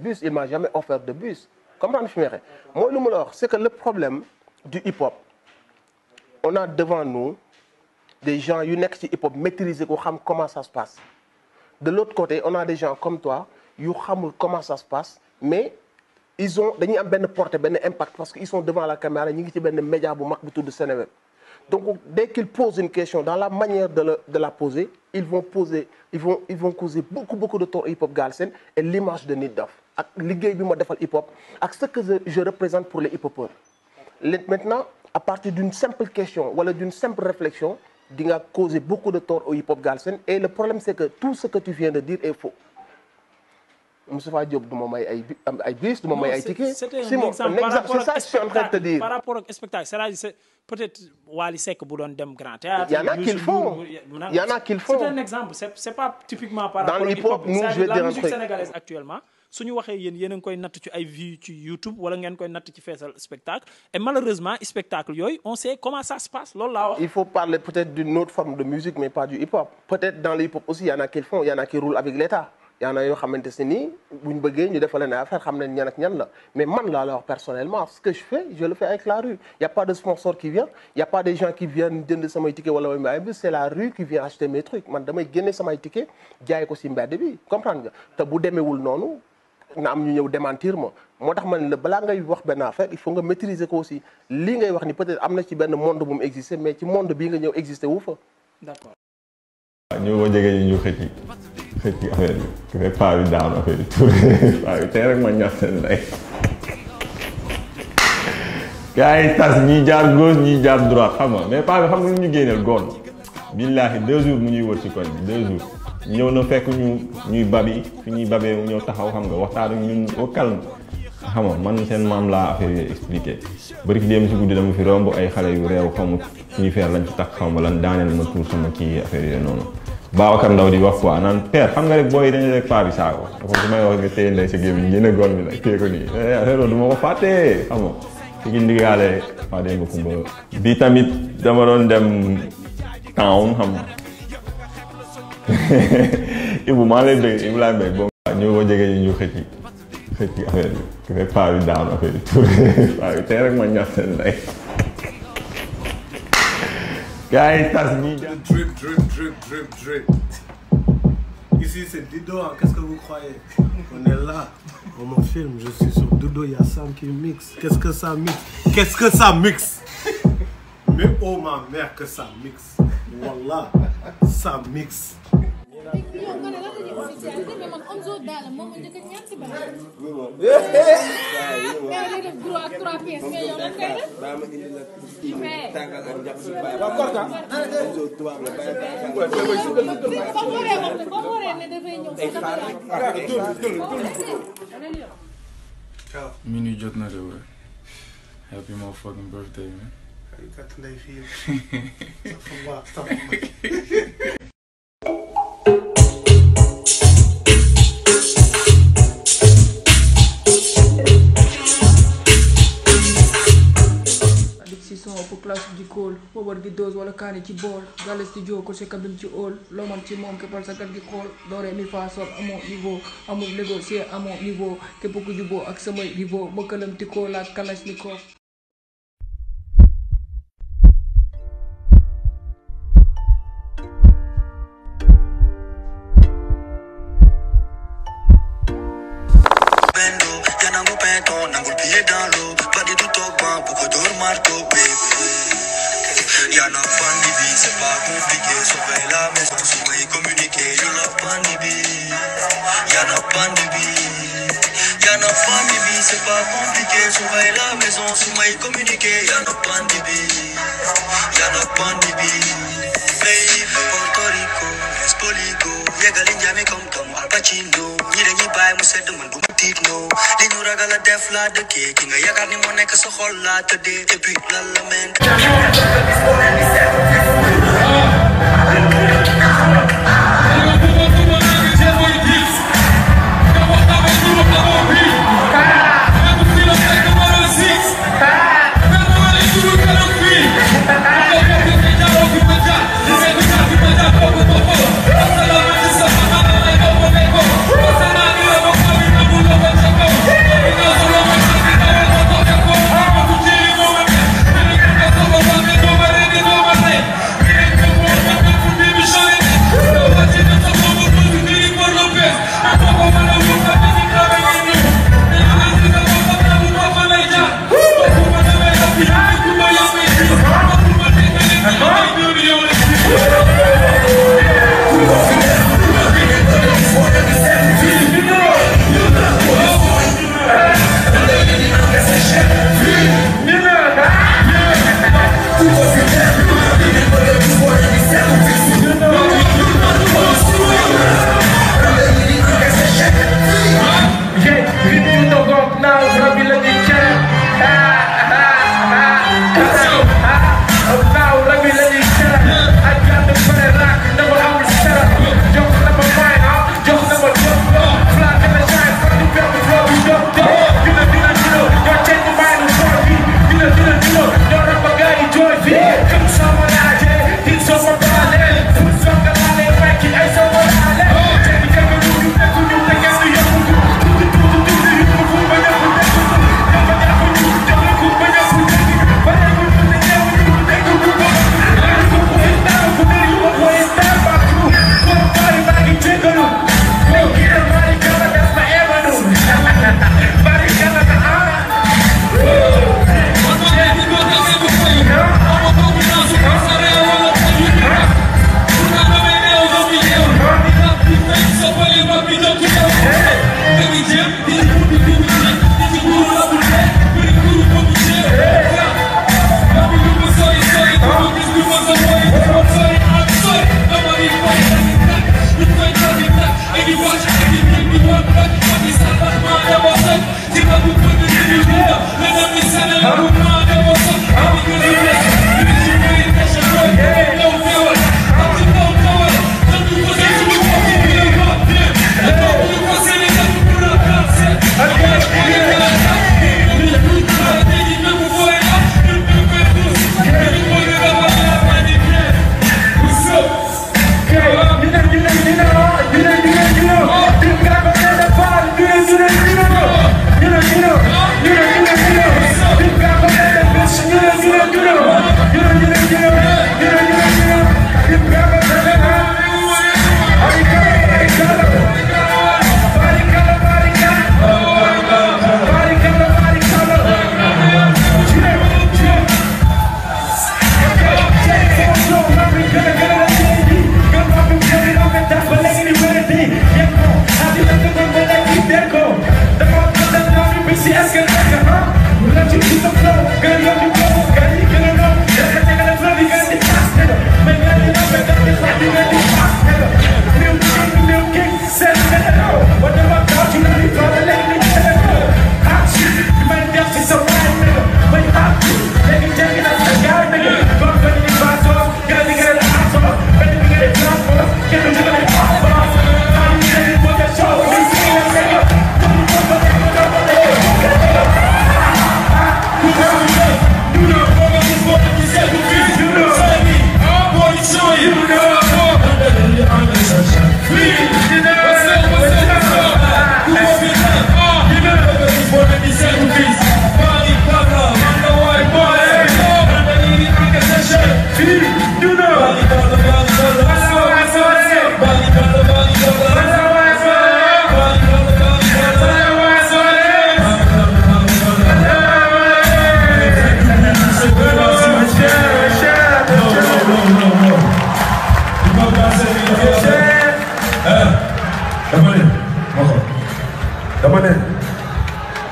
Bus, il m'a jamais offert de bus. Comprendre ce que je veux dire? Moi, c'est que le problème du hip-hop, on a devant nous des gens qui hip-hop maîtrisés, qui savent comment ça se passe. De l'autre côté, on a des gens comme toi, qui savent comment ça se passe, mais ils ont une portée, un impact parce qu'ils sont devant la caméra, ils ont des médias de Sénégal. Donc, dès qu'ils posent une question, dans la manière de la poser, ils vont causer beaucoup de tort au hip-hop Galsen et l'image de Nidaf. Avec hip-hop, avec ce que je représente pour les hip-hopeurs. Maintenant, à partir d'une simple question ou d'une simple réflexion, tu vas causer beaucoup de tort au hip-hop Galsen. Et le problème, c'est que tout ce que tu viens de dire est faux. Moustapha Diop du moment ay bus du moment ay ticket. C'est ça que je suis en train de te dire. Par rapport au spectacle, c'est peut-être Wally Seck bu doon dem Grand Théâtre. Il y en a qui le font. Il y en a qui le font. C'est un exemple. C'est pas typiquement par rapport au hip-hop. Nous, je vais dire la musique sénégalaise actuellement. suñu waxee yéen a ngi koy natt ci ay vues ci YouTube wala ngeen koy natt ci feesal spectacle et malheureusement spectacle yooyu on sait comment ça se passe loolu laa wax. Il faut parler peut-être d'une autre forme de musique mais pas du hip-hop. Peut-être dans le hip-hop aussi il y en a qui le font, il y en a qui roulent avec l'État. Il y en a yoo xamante ne nii buñ bëggee ñu defal leen affaire xam nañ ñan ak ñan la mais man laa la wax personnellement ce que je fais je le fais avec la rue. Il y a pas de sponsor qui vient, il y a pas des gens qui viennent jënd samay ticket wala may bus, c'est la rue qui vient acheter mes trucs man damay génne samay ticket jaay ko ci mbedd bi comprendre nga te bu demeewul noonu na am ñu ñëw démentir ma moo tax man la balaa ngay wax benn affaire il faut nga maîtriser ko aussi lii ngay wax ni peut-être am na ci benn monde bu mu exister mais ci monde bii nga ñëw exister wu fa. D'accord. ñoo ma jege ñu xëcc affaire bi ku fekk paa bi daanu affaire bi tuur paa bi tey rek ma ñor seen ndey gars yi tas ñii jaar gauche ñii jaar droite xam nga mais paa bi xam nga ñu génneel goon billaahi 2 jours mu ñuy wër ci koñ 2 jours ñëw na fekk ñuy babi fi ñuy babee ñëw taxaw xam nga waxtaan ak ñun au calme xam nga man seen maam laa affaire yi expliqué bari ki dem ci guddi dama fi romb ay xale yu réew xamut ñuy feer lañ ci tax xam nga lan daaneel ma tuur sama kii affaire yooyu noonu Babacar Ndaw di wax quoi naan père xam nga rek booy dañu rek paa bi saago dafa su may wax nga téye ndey sa gémmiñ génne goon bi nag téye ko nii affaire du ma ko fàttee xam nga ci gi ndigaale waa dégg nga kumba bi tamit dama doon dem town xam nga Ibou maa lay bëgg Ibou laay bëgg bon ñëw ba jege ñu xëcc affaire bi ku fekk paa bi daanu affaire bi tuur paa bi tey rek ma ñor seen ndey gars yi tas ñi drip. Ici c'est Dido, hein. Qu'est-ce que vous croyez? On est là, on me filme, je suis sur Dido, il y a Sam qui mixe. Qu'est-ce que ça mixe? Qu'est-ce que ça mixe? Mais oh ma mère que ça mixe. Wallah, ça mixe. Minuut jot na de hoor. Happy motherfucking birthday, man. Ik had een leven hier. Stop van Son pour classe di kool poobar gi dose wala kaani ci bool gales di joo ko si kabim ci óol loo man ci moom keppal sa gat gi xool dooree mi fa sol amoo niveau amul négocier amoo niveau képp ku juboo ak samay niveau ma këlam ti koo laak kalas ni koo Y'a n'a pas ni vie, c'est pas compliqué. Surveille la maison, soumis communiquer. You love Panibi. Y'a n'a pas ni vie. Y'a n'a pas ni vie, c'est pas compliqué. Surveille la maison, soumis communiquer. Y'a n'a pas ni vie. Y'a n'a pas ni vie. Baby, Porto Rico, Espoligo. Yegalin jami comme Al Pacino. Ñi dañuy bàyyi mu sedd man du ma tiit no. Li ñu ragal a def la dëkkee. Ki nga yaakaar ni moo nekk sa xol la tëddee. Et puis lan la mel. Thank you.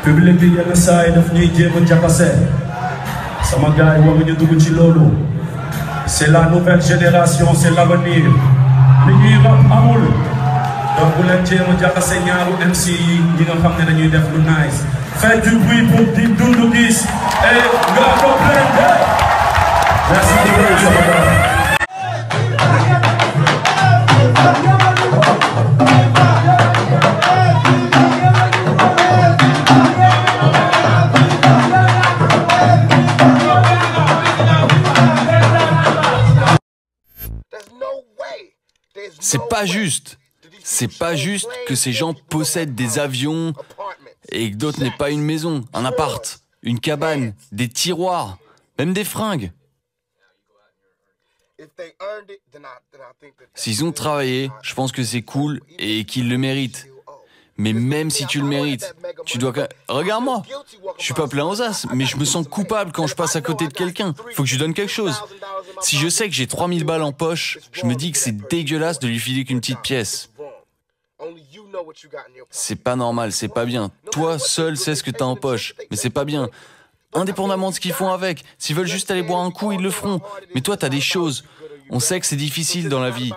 public bi yenn saa yi daf ñuy jéem a jaxase sama gars yi waruñu dugg ci loolu c'est la nouvelle génération c'est l'avenir li ñuy rap amul donc bu leen jéem a jaxase ñaaru MC yi ñi nga xam ne dañuy def lu nice faites du bruit pour Dip Doundou Guiss et Ngaaka Blindé merci beaucoup sama gars. C'est pas juste que ces gens possèdent des avions et que d'autres n'aient pas une maison, un appart, une cabane, des tiroirs, même des fringues. S'ils ont travaillé, je pense que c'est cool et qu'ils le méritent. Mais même si tu le mérites, tu dois... Regarde-moi, je suis pas plein aux as, mais je me sens coupable quand je passe à côté de quelqu'un. Faut que je lui donne quelque chose. Si je sais que j'ai 3000 balles en poche, je me dis que c'est dégueulasse de lui filer qu'une petite pièce. C'est pas normal, c'est pas bien. Toi, seul, sais ce que t'as en poche, mais c'est pas bien. Indépendamment de ce qu'ils font avec, s'ils veulent juste aller boire un coup, ils le feront. Mais toi, t'as des choses. On sait que c'est difficile dans la vie.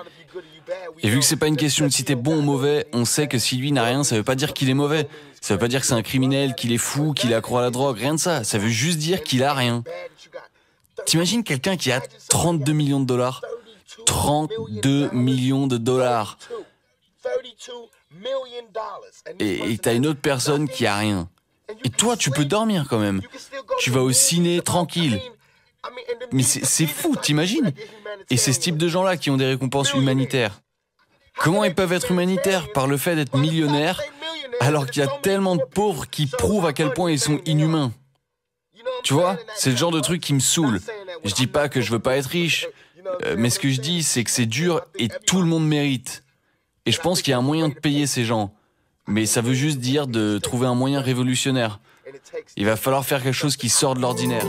Et vu que c'est pas une question de si t'es bon ou mauvais, on sait que si lui n'a rien, ça veut pas dire qu'il est mauvais. Ça veut pas dire que c'est un criminel, qu'il est fou, qu'il est accro à la drogue, rien de ça. Ça veut juste dire qu'il a rien. T'imagines quelqu'un qui a 32 millions de dollars? 32 millions de dollars. Et t'as une autre personne qui a rien. Et toi, tu peux dormir quand même. Tu vas au ciné tranquille. Mais c'est fou, t'imagines? Et c'est ce type de gens-là qui ont des récompenses humanitaires. Comment ils peuvent être humanitaires? Par le fait d'être millionnaires, alors qu'il y a tellement de pauvres qui prouvent à quel point ils sont inhumains. Tu vois, c'est le genre de truc qui me saoule. Je dis pas que je veux pas être riche, mais ce que je dis, c'est que c'est dur et tout le monde mérite. Et je pense qu'il y a un moyen de payer ces gens. Mais ça veut juste dire de trouver un moyen révolutionnaire. Il va falloir faire quelque chose qui sort de l'ordinaire.